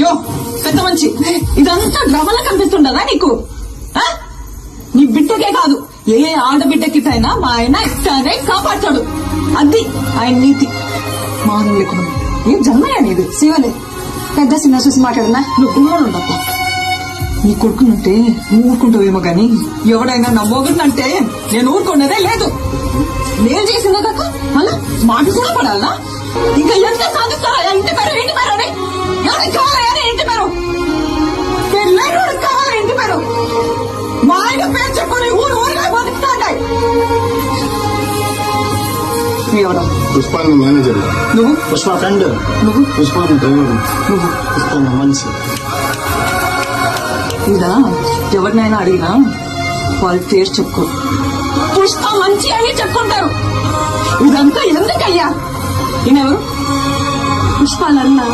యో పెద్ద మంచి ఇదంతా డ్రామాలా కనిపిస్తుండదా నీకు? నీ బిడ్డకే కాదు ఏ ఆడబిడ్డకిటైనా మా ఆయన ఇట్టానే కాపాడతాడు. అది ఆయన నీతి. మానం లేకుండా ఏం జన్మయ్యా నీది? శివలే పెద్ద సినిమా చూసి మాట్లాడునా? నువ్వు గుమ్మడు ఉండప్ప. నీ కొడుకునంటే నువ్వు ఊరుకుంటావేమో గాని ఎవడైనా నా మొగుడినంటే నేను ఊరుకున్నదే లేదు. నేను చేసిన కాక అలా మాట కూడా పడాలనా? ఇంకా ఎంత సాధిస్తారా? ఇంటి పేరు ఇంటి పేరు అని ఎవరికి కావాలని ఇంటి పేరు పెళ్ళైనోడు కావాలి. ఇంటి పేరు మా ఆయన పేరు చెప్పుకొని ఊరు ఊరిగా బతుకుతాంటాయి. ఎవరు? పుష్ప మేనేజర్. నువ్వు? పుష్ప ఫ్రెండ్. నువ్వు? పుష్ప డ్రైవర్. నువ్వు? పుష్ప మనిషి. ఇదా ఎవరినైనా అడిగినా వాళ్ళ పేరు చెప్పుకో. పుష్ప మంచి అని చెప్పుకుంటారు. ఇదంతా ఎందుకయ్యా? ఈయనెవరు? పుష్పాలన్నా